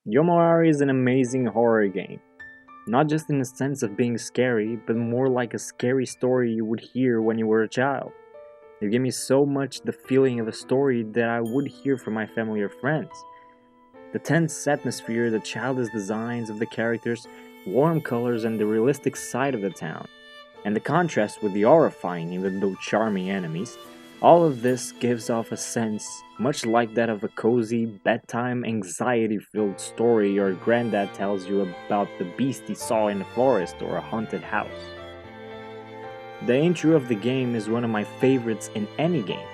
Yomawari is an amazing horror game, not just in the sense of being scary, but more like a scary story you would hear when you were a child. It gave me so much the feeling of a story that I would hear from my family or friends. The tense atmosphere, the childish designs of the characters, warm colors, and the realistic side of the town, and the contrast with the horrifying, even though charming enemies, all of this gives off a sense much like that of a cozy, bedtime, anxiety filled story your granddad tells you about the beast he saw in the forest or a haunted house. The intro of the game is one of my favorites in any game.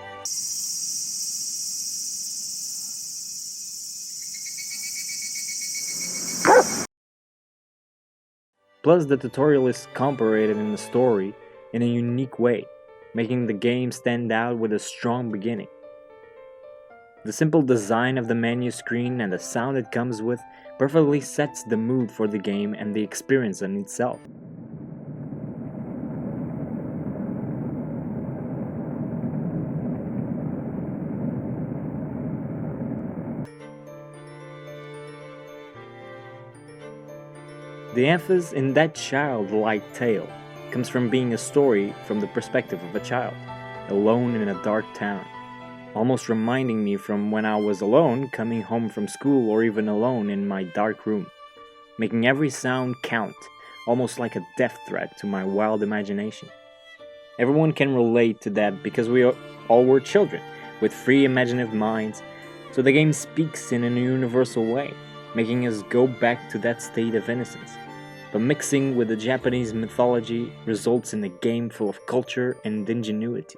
Plus, the tutorial is incorporated in the story in a unique way, making the game stand out with a strong beginning. The simple design of the menu screen and the sound it comes with perfectly sets the mood for the game and the experience in itself. The emphasis in that childlike tale comes from being a story from the perspective of a child, alone in a dark town, almost reminding me from when I was alone coming home from school or even alone in my dark room, making every sound count, almost like a death threat to my wild imagination. Everyone can relate to that because we all were children with free imaginative minds, so the game speaks in a universal way, making us go back to that state of innocence. But mixing with the Japanese mythology results in a game full of culture and ingenuity.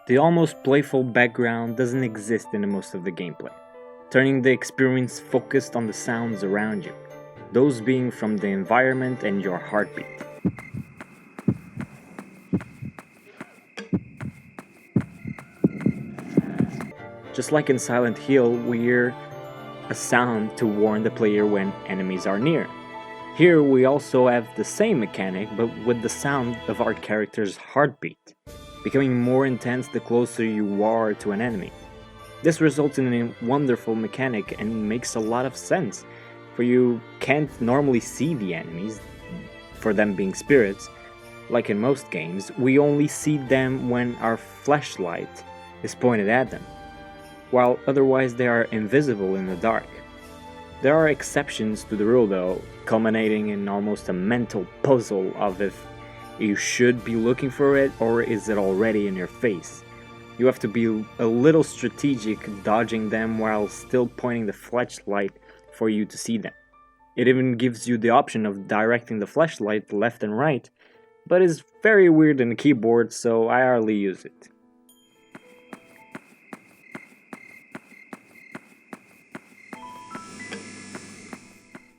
The almost playful background doesn't exist in most of the gameplay, turning the experience focused on the sounds around you, those being from the environment and your heartbeat. Just like in Silent Hill, we hear a sound to warn the player when enemies are near. Here we also have the same mechanic, but with the sound of our character's heartbeat, becoming more intense the closer you are to an enemy. This results in a wonderful mechanic and makes a lot of sense, for you can't normally see the enemies, for them being spirits. Like in most games, we only see them when our flashlight is pointed at them, while otherwise they are invisible in the dark. There are exceptions to the rule though, culminating in almost a mental puzzle of if you should be looking for it or is it already in your face. You have to be a little strategic dodging them while still pointing the flashlight for you to see them. It even gives you the option of directing the flashlight left and right, but is very weird in the keyboard, so I hardly use it.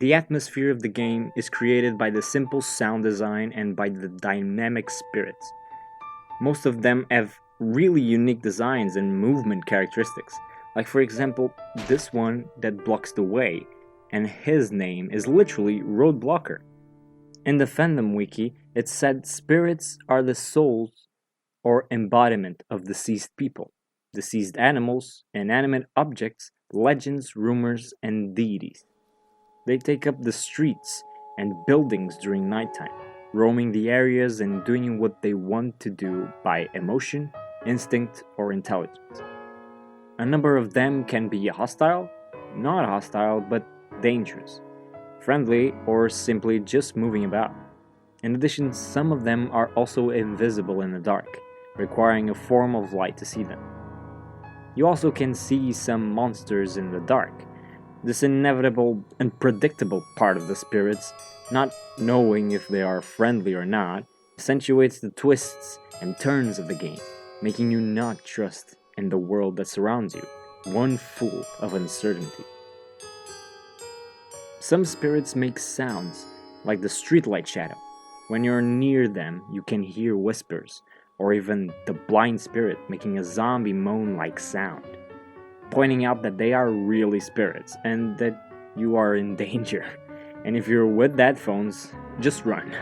The atmosphere of the game is created by the simple sound design and by the dynamic spirits. Most of them have really unique designs and movement characteristics, like for example this one that blocks the way, and his name is literally Roadblocker. In the fandom wiki, it said spirits are the souls or embodiment of deceased people, deceased animals, inanimate objects, legends, rumors, and deities. They take up the streets and buildings during nighttime, roaming the areas and doing what they want to do by emotion, instinct, or intelligence. A number of them can be hostile, not hostile, but dangerous, friendly, or simply just moving about. In addition, some of them are also invisible in the dark, requiring a form of light to see them. You also can see some monsters in the dark. This inevitable, unpredictable part of the spirits, not knowing if they are friendly or not, accentuates the twists and turns of the game, making you not trust in the world that surrounds you, one full of uncertainty. Some spirits make sounds, like the streetlight shadow. When you're near them, you can hear whispers, or even the blind spirit making a zombie moan-like sound, pointing out that they are really spirits and that you are in danger. And if you're with headphones, just run.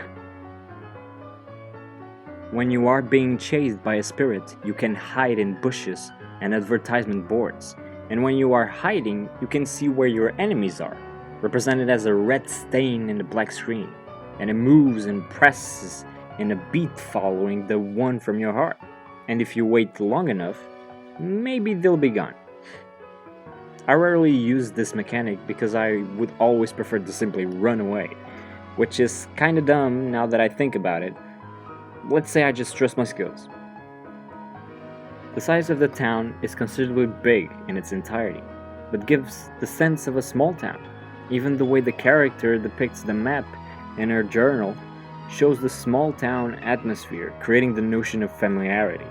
When you are being chased by a spirit, you can hide in bushes and advertisement boards. And when you are hiding, you can see where your enemies are, represented as a red stain in the black screen, and it moves and presses in a beat following the one from your heart. And if you wait long enough, maybe they'll be gone. I rarely use this mechanic because I would always prefer to simply run away, which is kinda dumb now that I think about it. Let's say I just trust my skills. The size of the town is considerably big in its entirety, but gives the sense of a small town. Even the way the character depicts the map in her journal shows the small town atmosphere, creating the notion of familiarity.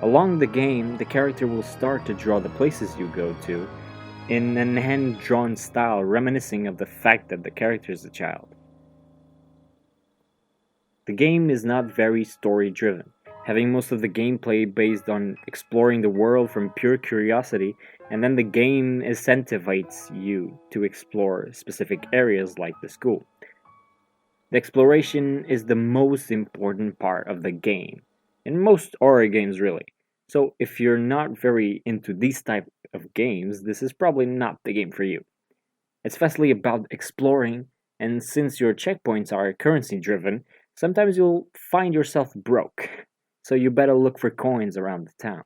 Along the game, the character will start to draw the places you go to in an hand-drawn style reminiscing of the fact that the character is a child. The game is not very story-driven, having most of the gameplay based on exploring the world from pure curiosity, and then the game incentivizes you to explore specific areas like the school. The exploration is the most important part of the game, in most horror games really. So if you're not very into these type of games, this is probably not the game for you. It's vastly about exploring, and since your checkpoints are currency driven, sometimes you'll find yourself broke, so you better look for coins around the town.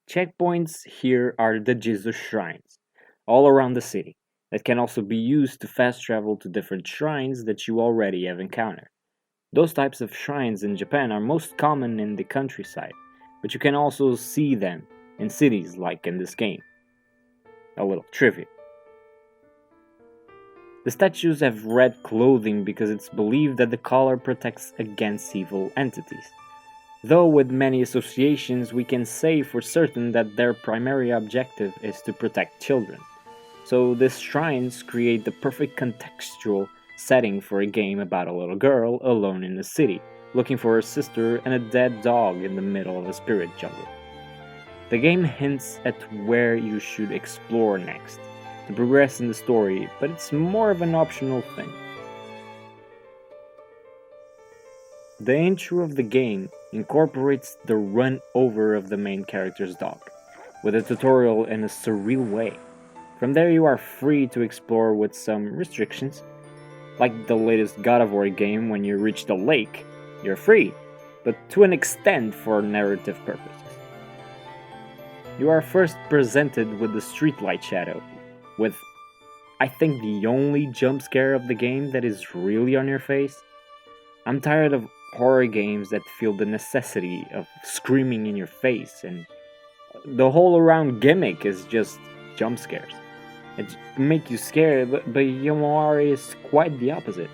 Checkpoints here are the Jesus shrines, all around the city, that can also be used to fast travel to different shrines that you already have encountered. Those types of shrines in Japan are most common in the countryside, but you can also see them in cities like in this game. A little trivia. The statues have red clothing because it's believed that the color protects against evil entities. Though with many associations we can say for certain that their primary objective is to protect children. So these shrines create the perfect contextual setting for a game about a little girl alone in the city, looking for her sister and a dead dog in the middle of a spirit jungle. The game hints at where you should explore next to progress in the story, but it's more of an optional thing. The intro of the game incorporates the run over of the main character's dog, with a tutorial in a surreal way. From there you are free to explore with some restrictions. Like the latest God of War game, when you reach the lake, you're free, but to an extent for narrative purposes. You are first presented with the streetlight shadow, with I think the only jump scare of the game that is really on your face. I'm tired of horror games that feel the necessity of screaming in your face, and the whole around gimmick is just jump scares. It make you scared, but Yomawari is quite the opposite.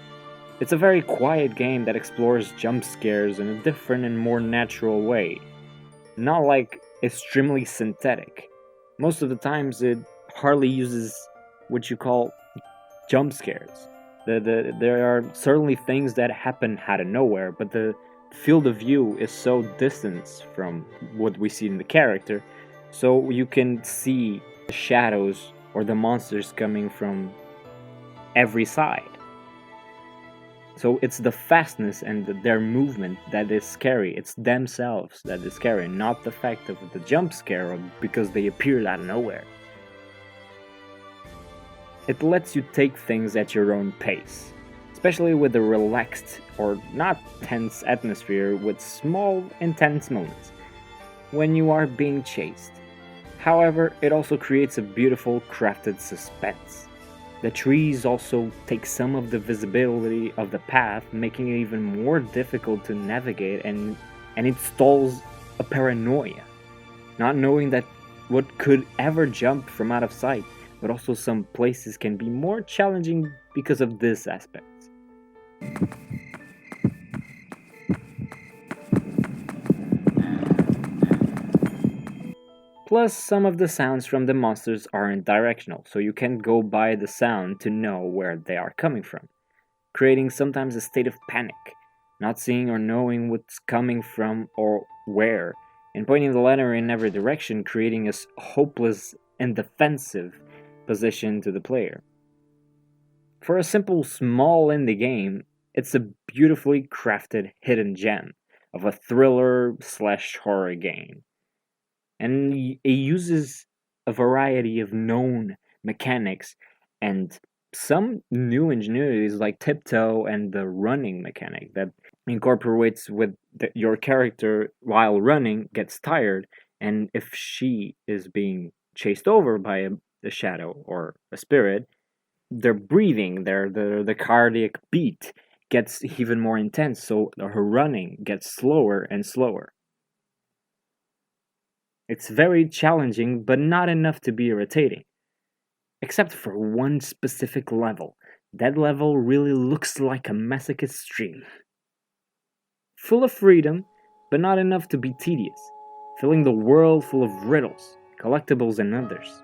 It's a very quiet game that explores jump scares in a different and more natural way. Not like extremely synthetic. Most of the times it hardly uses what you call jump scares. There are certainly things that happen out of nowhere, but the field of view is so distant from what we see in the character, so you can see the shadows or the monsters coming from every side. So it's the fastness and their movement that is scary. It's themselves that is scary, not the fact of the jump scare or because they appeared out of nowhere. It lets you take things at your own pace, especially with a relaxed or not tense atmosphere with small intense moments when you are being chased. However, it also creates a beautiful crafted suspense. The trees also take some of the visibility of the path, making it even more difficult to navigate, and installs a paranoia, not knowing that what could ever jump from out of sight, but also some places can be more challenging because of this aspect. Plus, some of the sounds from the monsters aren't directional, so you can't go by the sound to know where they are coming from, creating sometimes a state of panic, not seeing or knowing what's coming from or where, and pointing the ladder in every direction, creating a hopeless and defensive position to the player. For a simple small indie game, It's a beautifully crafted hidden gem of a thriller/horror game, and it uses a variety of known mechanics and some new ingenuities like tiptoe and the running mechanic that incorporates with your character while running gets tired, and if she is being chased over by a shadow or a spirit, their breathing, the cardiac beat gets even more intense, so her running gets slower and slower. It's very challenging, but not enough to be irritating. Except for one specific level. That level really looks like a masochist dream. Full of freedom, but not enough to be tedious. Filling the world full of riddles, collectibles, and others.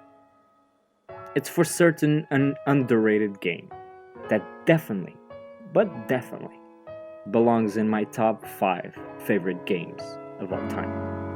It's for certain an underrated game that definitely, but definitely, belongs in my top 5 favorite games of all time.